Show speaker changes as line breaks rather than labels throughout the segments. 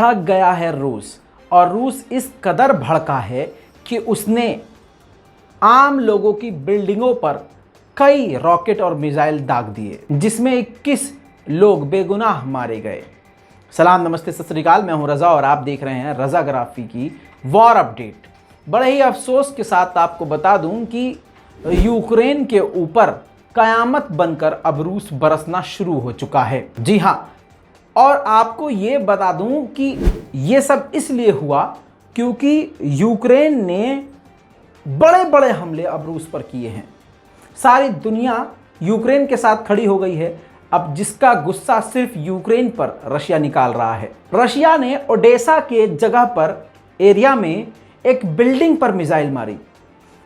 भड़क गया है रूस, और रूस इस कदर भड़का है कि उसने आम लोगों की बिल्डिंगों पर कई रॉकेट और मिसाइल दाग दिए, जिसमें 21 लोग बेगुनाह मारे गए। सलाम, नमस्ते, सत श्री अकाल। मैं हूं रज़ा और आप देख रहे हैं रज़ाग्राफी की वॉर अपडेट। बड़े ही अफसोस के साथ आपको बता दूं कि यूक्रेन के ऊपर कयामत बनकर अब रूस बरसना शुरू हो चुका है। जी हां, और आपको ये बता दूं कि ये सब इसलिए हुआ क्योंकि यूक्रेन ने बड़े बड़े हमले अब रूस पर किए हैं। सारी दुनिया यूक्रेन के साथ खड़ी हो गई है, अब जिसका गुस्सा सिर्फ यूक्रेन पर रशिया निकाल रहा है। रशिया ने ओडेसा के जगह पर एरिया में एक बिल्डिंग पर मिसाइल मारी।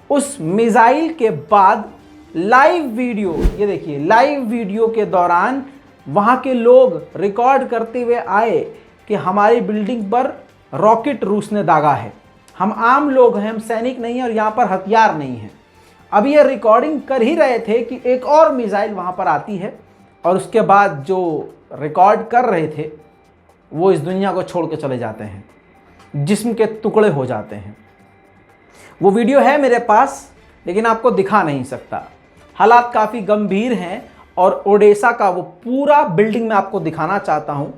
उस मिसाइल के बाद लाइव वीडियो, ये देखिए, लाइव वीडियो के दौरान वहां के लोग रिकॉर्ड करते हुए आए कि हमारी बिल्डिंग पर रॉकेट रूस ने दागा है। हम आम लोग हैं, हम सैनिक नहीं हैं और यहाँ पर हथियार नहीं हैं। अब ये रिकॉर्डिंग कर ही रहे थे कि एक और मिसाइल वहाँ पर आती है और उसके बाद जो रिकॉर्ड कर रहे थे वो इस दुनिया को छोड़ के चले जाते हैं, जिस्म के टुकड़े हो जाते हैं। वो वीडियो है मेरे पास, लेकिन आपको दिखा नहीं सकता। हालात काफ़ी गंभीर हैं और ओडेसा का वो पूरा बिल्डिंग मैं आपको दिखाना चाहता हूँ।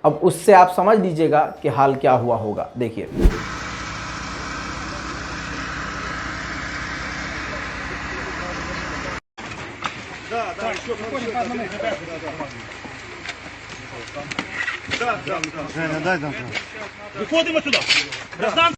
अब उससे आप समझ लीजिएगा कि हाल क्या हुआ होगा। देखिए,
Виходимо сюди. Граждан.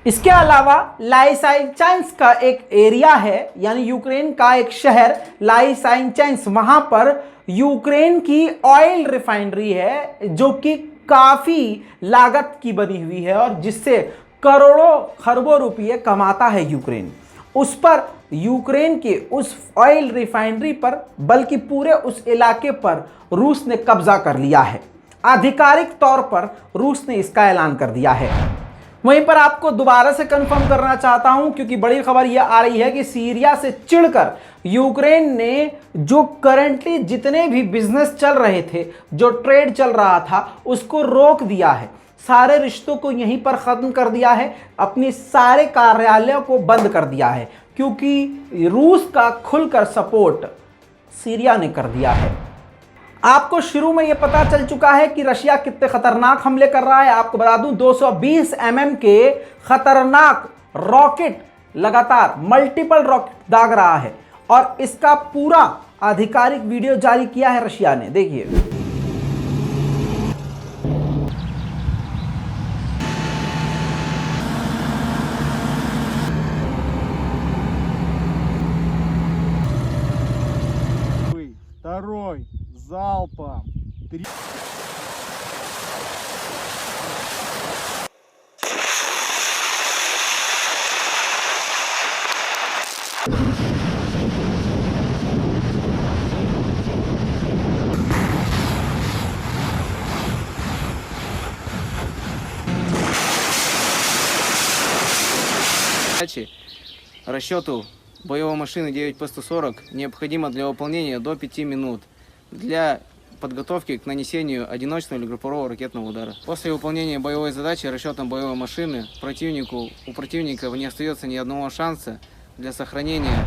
इसके अलावा लाइसाइचेंस का एक एरिया है, यानी यूक्रेन का एक शहर लाइसाइचेंस, वहां पर यूक्रेन की ऑयल रिफाइनरी है जो कि काफी लागत की बनी हुई है और जिससे करोड़ों खरबों रुपये कमाता है यूक्रेन। उस पर यूक्रेन के उस ऑयल रिफाइनरी पर, बल्कि पूरे उस इलाके पर रूस ने कब्जा कर लिया है। आधिकारिक तौर पर रूस ने इसका ऐलान कर दिया है। वहीं पर आपको दोबारा से कंफर्म करना चाहता हूं, क्योंकि बड़ी खबर यह आ रही है कि सीरिया से चिढ़कर यूक्रेन ने जो करंटली जितने भी बिजनेस चल रहे थे, जो ट्रेड चल रहा था, उसको रोक दिया है। सारे रिश्तों को यहीं पर ख़त्म कर दिया है, अपने सारे कार्यालयों को बंद कर दिया है, क्योंकि रूस का खुलकर सपोर्ट सीरिया ने कर दिया है। आपको शुरू में यह पता चल चुका है कि रशिया कितने खतरनाक हमले कर रहा है। आपको बता दूं, 220 mm के खतरनाक रॉकेट लगातार मल्टीपल रॉकेट दाग रहा है और इसका पूरा आधिकारिक वीडियो जारी किया है रशिया ने। देखिए,
Второй залпом.
Расчету боевой машины 9П-140 необходимо для выполнения до 5 минут для подготовки к нанесению одиночного или группового ракетного удара. После выполнения боевой задачи расчетом боевой машины у противника не остается ни одного шанса для सохранения।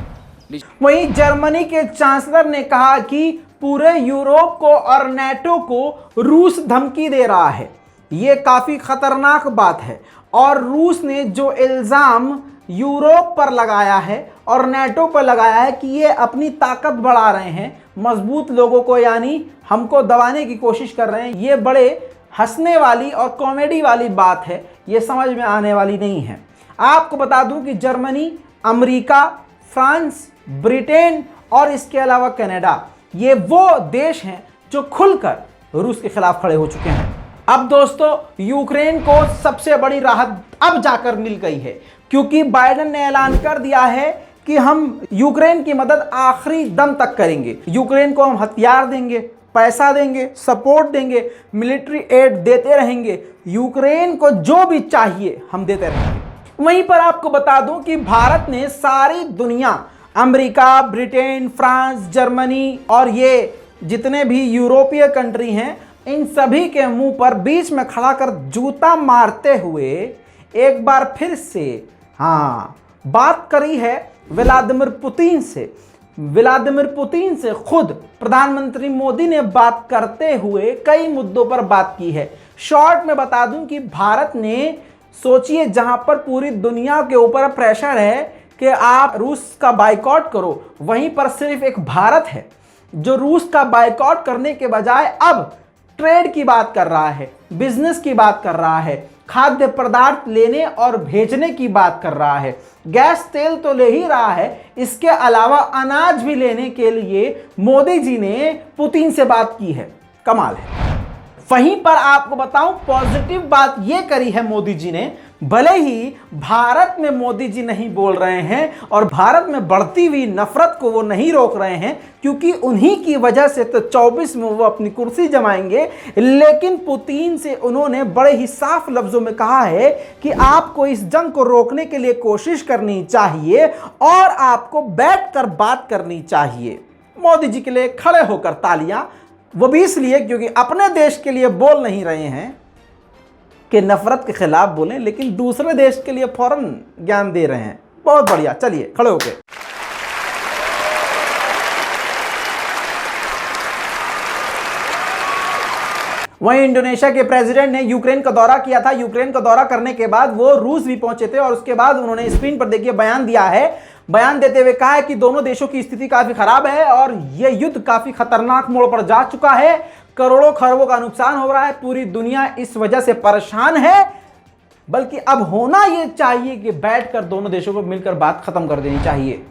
वहीं जर्मनी के चांसलर ने कहा कि पूरे यूरोप को और नेटो को रूस धमकी दे रहा है। ये काफी खतरनाक बात है और रूस ने जो इल्जाम यूरोप पर लगाया है और नेटो पर लगाया है कि ये अपनी ताकत बढ़ा रहे हैं, मजबूत लोगों को यानी हमको दबाने की कोशिश कर रहे हैं। ये बड़े हंसने वाली और कॉमेडी वाली बात है, ये समझ में आने वाली नहीं है। आपको बता दूं कि जर्मनी, अमेरिका, फ्रांस, ब्रिटेन और इसके अलावा कनाडा, ये वो देश हैं जो खुलकर रूस के खिलाफ खड़े हो चुके हैं। अब दोस्तों, यूक्रेन को सबसे बड़ी राहत अब जाकर मिल गई है, क्योंकि बाइडेन ने ऐलान कर दिया है कि हम यूक्रेन की मदद आखिरी दम तक करेंगे। यूक्रेन को हम हथियार देंगे, पैसा देंगे, सपोर्ट देंगे, मिलिट्री एड देते रहेंगे, यूक्रेन को जो भी चाहिए हम देते रहेंगे। वहीं पर आपको बता दूं कि भारत ने सारी दुनिया, अमेरिका, ब्रिटेन, फ्रांस, जर्मनी और ये जितने भी यूरोपीय कंट्री हैं, इन सभी के मुंह पर बीच में खड़ा कर जूता मारते हुए एक बार फिर से बात करी है व्लादिमीर पुतिन से। व्लादिमीर पुतिन से खुद प्रधानमंत्री मोदी ने बात करते हुए कई मुद्दों पर बात की है। शॉर्ट में बता दूं कि भारत ने, सोचिए, जहां पर पूरी दुनिया के ऊपर प्रेशर है कि आप रूस का बाइकॉट करो, वहीं पर सिर्फ एक भारत है जो रूस का बाइकॉट करने के बजाय अब ट्रेड की बात कर रहा है, बिजनेस की बात कर रहा है, खाद्य पदार्थ लेने और भेजने की बात कर रहा है। गैस तेल तो ले ही रहा है, इसके अलावा अनाज भी लेने के लिए मोदी जी ने पुतिन से बात की है। कमाल है। वहीं पर आपको बताऊं, पॉजिटिव बात यह करी है मोदी जी ने, भले ही भारत में मोदी जी नहीं बोल रहे हैं और भारत में बढ़ती हुई नफरत को वो नहीं रोक रहे हैं, क्योंकि उन्हीं की वजह से तो 24 में वो अपनी कुर्सी जमाएंगे, लेकिन पुतिन से उन्होंने बड़े ही साफ लफ्जों में कहा है कि आपको इस जंग को रोकने के लिए कोशिश करनी चाहिए और आपको बैठकर बात करनी चाहिए। मोदी जी के लिए खड़े होकर तालियां, वो भी इसलिए क्योंकि अपने देश के लिए बोल नहीं रहे हैं कि नफरत के खिलाफ बोलें, लेकिन दूसरे देश के लिए फौरन ज्ञान दे रहे हैं। बहुत बढ़िया, चलिए खड़े होके। वहीं इंडोनेशिया के प्रेसिडेंट ने यूक्रेन का दौरा किया था। यूक्रेन का दौरा करने के बाद वो रूस भी पहुंचे थे और उसके बाद उन्होंने स्क्रीन पर देखिए बयान दिया है। बयान देते हुए कहा है कि दोनों देशों की स्थिति काफी खराब है और यह युद्ध काफी खतरनाक मोड़ पर जा चुका है। करोड़ों खरबों का नुकसान हो रहा है, पूरी दुनिया इस वजह से परेशान है, बल्कि अब होना यह चाहिए कि बैठकर दोनों देशों को मिलकर बात खत्म कर देनी चाहिए।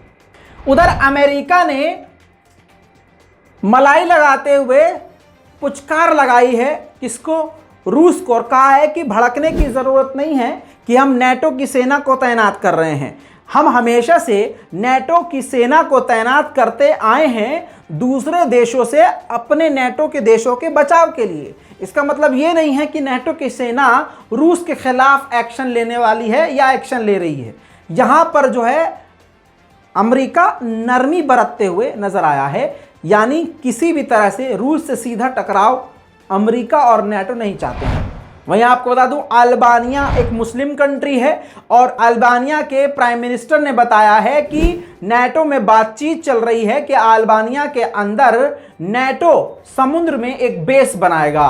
उधर अमेरिका ने मलाई लगाते हुए पुचकार लगाई है किसको? रूस को, और कहा है कि भड़कने की जरूरत नहीं है कि हम नेटो की सेना को तैनात कर रहे हैं। हम हमेशा से नेटो की सेना को तैनात करते आए हैं दूसरे देशों से अपने नेटो के देशों के बचाव के लिए। इसका मतलब ये नहीं है कि नेटो की सेना रूस के खिलाफ एक्शन लेने वाली है या एक्शन ले रही है। यहां पर जो है अमेरिका नरमी बरतते हुए नजर आया है, यानी किसी भी तरह से रूस से सीधा टकराव अमेरिका और नेटो नहीं चाहते हैं। वहीं आपको बता दूं, अल्बानिया एक मुस्लिम कंट्री है और अल्बानिया के प्राइम मिनिस्टर ने बताया है कि नेटो में बातचीत चल रही है कि अल्बानिया के अंदर नेटो समुद्र में एक बेस बनाएगा।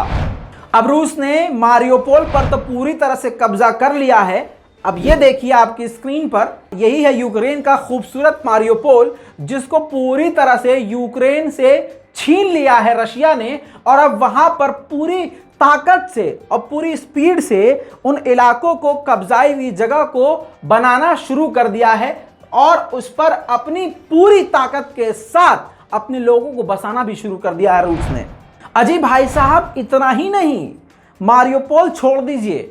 अब रूस ने मारियोपोल पर तो पूरी तरह से कब्जा कर लिया है। अब ये देखिए आपकी स्क्रीन पर, यही है यूक्रेन का खूबसूरत मारियोपोल, जिसको पूरी तरह से यूक्रेन से छीन लिया है रशिया ने, और अब वहां पर पूरी ताकत से और पूरी स्पीड से उन इलाकों को, कब्जाई हुई जगह को बनाना शुरू कर दिया है और उस पर अपनी पूरी ताकत के साथ अपने लोगों को बसाना भी शुरू कर दिया है रूस ने। अजी भाई साहब, इतना ही नहीं, मारियोपोल छोड़ दीजिए,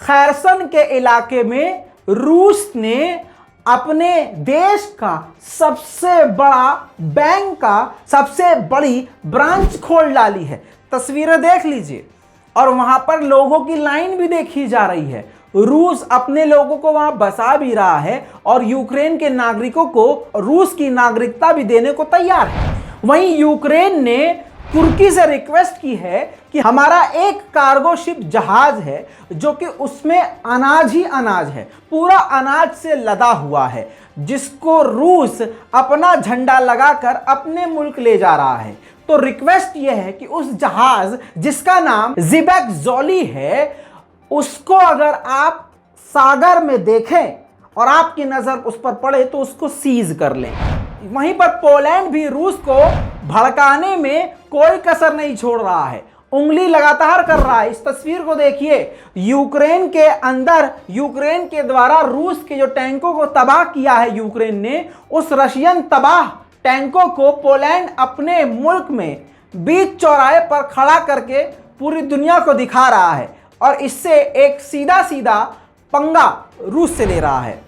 खैरसन के इलाके में रूस ने अपने देश का सबसे बड़ा बैंक का सबसे बड़ी ब्रांच खोल डाली है। तस्वीरें देख लीजिए और वहां पर लोगों की लाइन भी देखी जा रही है। रूस अपने लोगों को वहां बसा भी रहा है और यूक्रेन के नागरिकों को रूस की नागरिकता भी देने को तैयार है। वहीं यूक्रेन ने तुर्की से रिक्वेस्ट की है कि हमारा एक कार्गो शिप जहाज है जो कि उसमें अनाज ही अनाज है, पूरा अनाज से लदा हुआ है, जिसको रूस अपना झंडा लगाकर अपने मुल्क ले जा रहा है। तो रिक्वेस्ट यह है कि उस जहाज जिसका नाम ज़िबेकज़ोली है, उसको अगर आप सागर में देखें और आपकी नजर उस पर पड़े तो उसको सीज कर लें। वहीं पर पोलैंड भी रूस को भड़काने में कोई कसर नहीं छोड़ रहा है, उंगली लगातार कर रहा है। इस तस्वीर को देखिए, यूक्रेन के अंदर यूक्रेन के द्वारा रूस के जो टैंकों को तबाह किया है यूक्रेन ने, उस रशियन तबाह टैंकों को पोलैंड अपने मुल्क में बीच चौराहे पर खड़ा करके पूरी दुनिया को दिखा रहा है और इससे एक सीधा सीधा पंगा रूस से ले रहा है।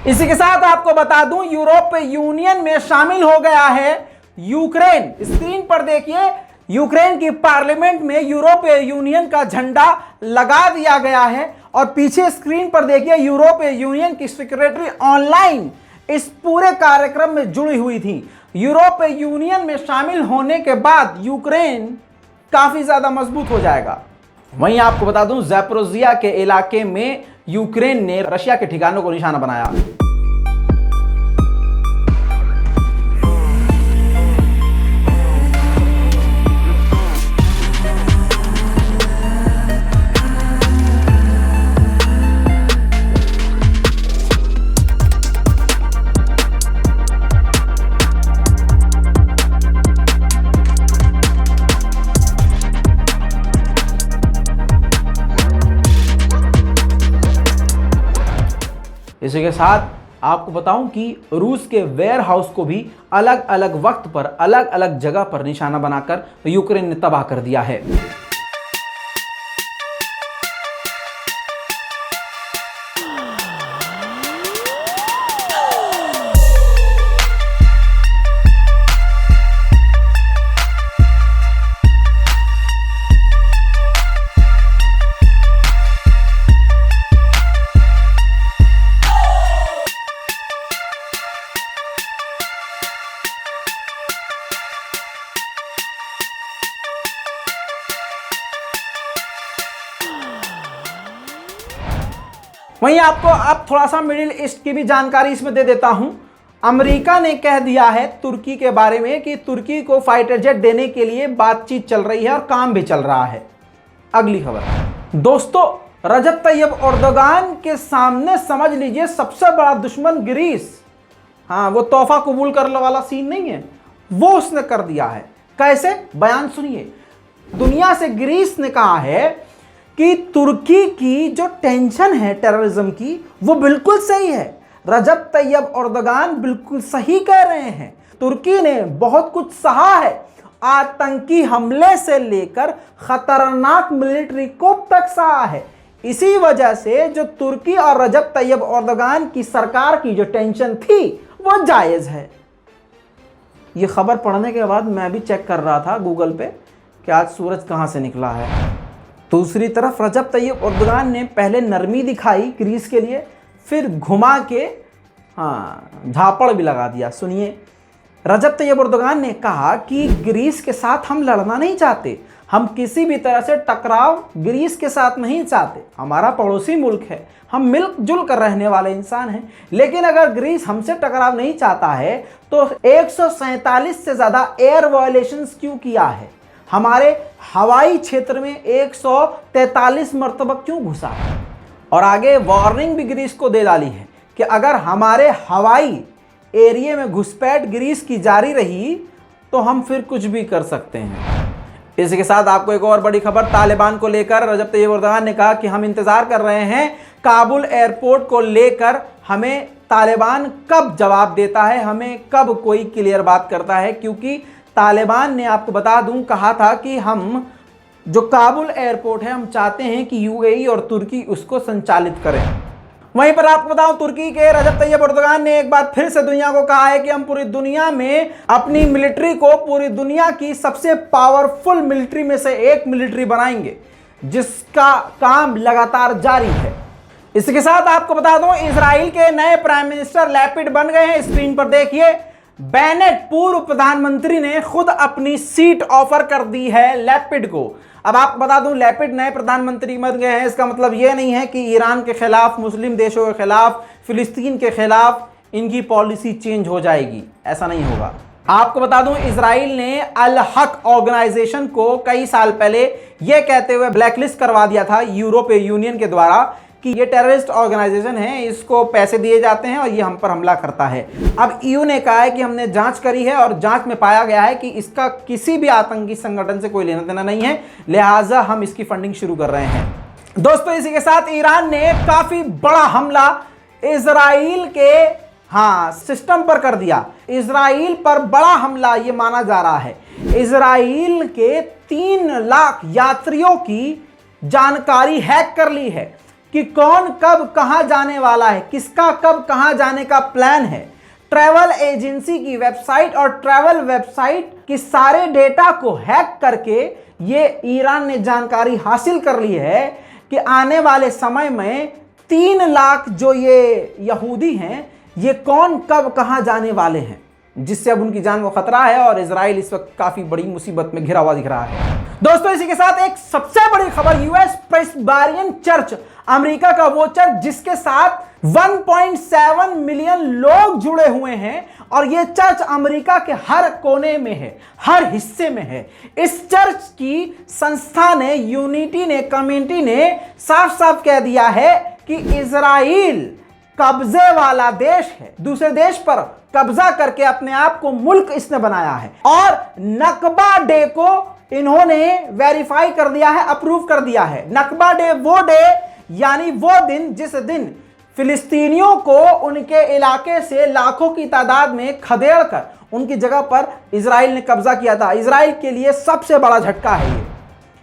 इसी के साथ आपको बता दूं, यूरोपीय यूनियन में शामिल हो गया है यूक्रेन। स्क्रीन पर देखिए, यूक्रेन की पार्लियामेंट में यूरोपीय यूनियन का झंडा लगा दिया गया है और पीछे स्क्रीन पर देखिए यूरोपीय यूनियन की सेक्रेटरी ऑनलाइन इस पूरे कार्यक्रम में जुड़ी हुई थी। यूरोपीय यूनियन में शामिल होने के बाद यूक्रेन काफी ज्यादा मजबूत हो जाएगा। वहीं आपको बता दूं, ज़ैपोरिज़िया के इलाके में यूक्रेन ने रशिया के ठिकानों को निशाना बनाया। इसी के साथ आपको बताऊं कि रूस के वेयर हाउस को भी अलग अलग वक्त पर अलग अलग जगह पर निशाना बनाकर यूक्रेन ने तबाह कर दिया है। वहीं आपको अब थोड़ा सा मिडिल ईस्ट की भी जानकारी इसमें दे देता हूं। अमेरिका ने कह दिया है तुर्की के बारे में कि तुर्की को फाइटर जेट देने के लिए बातचीत चल रही है और काम भी चल रहा है। अगली खबर दोस्तों, रजब तैयब एर्दोगान के सामने समझ लीजिए सबसे बड़ा दुश्मन ग्रीस, हाँ वो तोहफा कबूल करने वाला सीन नहीं है, वो उसने कर दिया है। कैसे, बयान सुनिए। दुनिया से ग्रीस ने कहा है कि तुर्की की जो टेंशन है टेररिज्म की वो बिल्कुल सही है। रजब तैयब एर्दोगान बिल्कुल सही कह रहे हैं। तुर्की ने बहुत कुछ सहा है, आतंकी हमले से लेकर खतरनाक मिलिट्री coup तक सहा है। इसी वजह से जो तुर्की और रजब तैयब एर्दोगान की सरकार की जो टेंशन थी वो जायज़ है। ये खबर पढ़ने के बाद मैं भी चेक कर रहा था गूगल पे कि आज सूरज कहाँ से निकला है। दूसरी तरफ रजब तैयब एर्दोगान ने पहले नरमी दिखाई ग्रीस के लिए, फिर घुमा के झापड़ भी लगा दिया। सुनिए, रजब तैयब एर्दोगान ने कहा कि ग्रीस के साथ हम लड़ना नहीं चाहते, हम किसी भी तरह से टकराव ग्रीस के साथ नहीं चाहते। हमारा पड़ोसी मुल्क है, हम मिलजुल कर रहने वाले इंसान हैं, लेकिन अगर ग्रीस हमसे टकराव नहीं चाहता है तो 147 से ज़्यादा एयर वायलेशंस क्यों किया है, हमारे हवाई क्षेत्र में 143 मरतबा क्यों घुसा है। और आगे वार्निंग भी ग्रीस को दे डाली है कि अगर हमारे हवाई एरिया में घुसपैठ ग्रीस की जारी रही तो हम फिर कुछ भी कर सकते हैं। इसी के साथ आपको एक और बड़ी खबर तालिबान को लेकर रजब तैयब एर्दोगान ने कहा कि हम इंतज़ार कर रहे हैं काबुल एयरपोर्ट को लेकर, हमें तालिबान कब जवाब देता है, हमें कब कोई क्लियर बात करता है, क्योंकि तालिबान ने आपको बता दूं कहा था कि हम जो काबुल एयरपोर्ट है हम चाहते हैं कि यूएई और तुर्की उसको संचालित करें। वहीं पर आपको बताऊं, तुर्की के रजब तैयब एर्दोगान ने एक बार फिर से दुनिया को कहा है कि हम पूरी दुनिया में अपनी मिलिट्री को पूरी दुनिया की सबसे पावरफुल मिलिट्री में से एक मिलिट्री बनाएंगे, जिसका काम लगातार जारी है। इसके साथ आपको बता दूं, इजराइल के नए प्राइम मिनिस्टर लैपिड बन गए हैं। स्क्रीन पर देखिए, बेनेट पूर्व प्रधानमंत्री ने खुद अपनी सीट ऑफर कर दी है लैपिड को। अब आपको बता दूं, लैपिड नए प्रधानमंत्री बन गए हैं, इसका मतलब यह नहीं है कि ईरान के खिलाफ, मुस्लिम देशों के खिलाफ, फिलिस्तीन के खिलाफ इनकी पॉलिसी चेंज हो जाएगी, ऐसा नहीं होगा। आपको बता दूं, इजराइल ने अल हक ऑर्गेनाइजेशन को कई साल पहले यह कहते हुए ब्लैकलिस्ट करवा दिया था यूरोपीय यूनियन के द्वारा कि ये टेररिस्ट ऑर्गेनाइजेशन है, इसको पैसे दिए जाते हैं और ये हम पर हमला करता है। अब ईयू ने कहा है कि हमने जांच करी है और जांच में पाया गया है कि इसका किसी भी आतंकी संगठन से कोई लेना देना नहीं है, लिहाजा हम इसकी फंडिंग शुरू कर रहे हैं। दोस्तों, इसी के साथ ईरान ने काफी बड़ा हमला इजराइल के सिस्टम पर कर दिया। इजराइल पर बड़ा हमला ये माना जा रहा है। इजराइल के 3 लाख यात्रियों की जानकारी हैक कर ली है कि कौन कब कहां जाने वाला है, किसका कब कहां जाने का प्लान है। ट्रैवल एजेंसी की वेबसाइट और ट्रैवल वेबसाइट की सारे डेटा को हैक करके ये ईरान ने जानकारी हासिल कर ली है कि आने वाले समय में 3 लाख जो ये यहूदी हैं, ये कौन कब कहां जाने वाले हैं, जिससे अब उनकी जान को खतरा है और इजराइल इस वक्त काफी बड़ी मुसीबत में घिरा हुआ दिख रहा है। दोस्तों, इसी के साथ एक सबसे बड़ी खबर, यूएस प्रेस्बिटेरियन चर्च, अमेरिका का वो चर्च जिसके साथ 1.7 मिलियन लोग जुड़े हुए हैं और ये चर्च अमेरिका के हर कोने में है, हर हिस्से में है। इस चर्च की संस्था ने, यूनिटी ने, कम्युनिटी ने साफ साफ कह दिया है कि इजराइल कब्जे वाला देश है, दूसरे देश पर कब्जा करके अपने आप को मुल्क इसने बनाया है और नकबा डे को इन्होंने वेरीफाई कर दिया है, अप्रूव कर दिया है। नकबा डे वो डे यानी वो दिन जिस दिन फिलिस्तीनियों को उनके इलाके से लाखों की तादाद में खदेड़ कर उनकी जगह पर इजराइल ने कब्जा किया था। इजराइल के लिए सबसे बड़ा झटका है ये।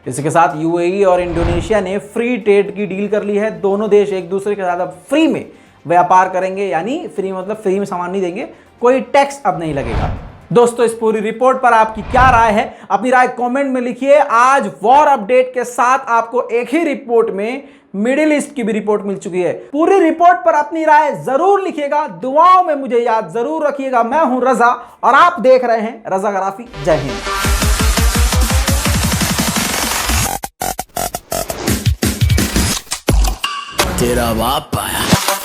इसके साथ यूएई और इंडोनेशिया ने फ्री ट्रेड की डील कर ली है। दोनों देश एक दूसरे के साथ अब फ्री में व्यापार करेंगे, यानी फ्री मतलब फ्री में सामान नहीं देंगे, कोई टैक्स अब नहीं लगेगा। दोस्तों, इस पूरी रिपोर्ट पर आपकी क्या राय है? अपनी राय कमेंट में लिखिए। आज वॉर अपडेट के साथ आपको एक ही रिपोर्ट में मिडिल ईस्ट की भी रिपोर्ट मिल चुकी है। पूरी रिपोर्ट पर अपनी राय जरूर लिखिएगा, दुआओं में मुझे याद जरूर रखिएगा। मैं हूं रजा और आप देख रहे हैं रजा गराफी। जय हिंद।
तेरा बाप आया।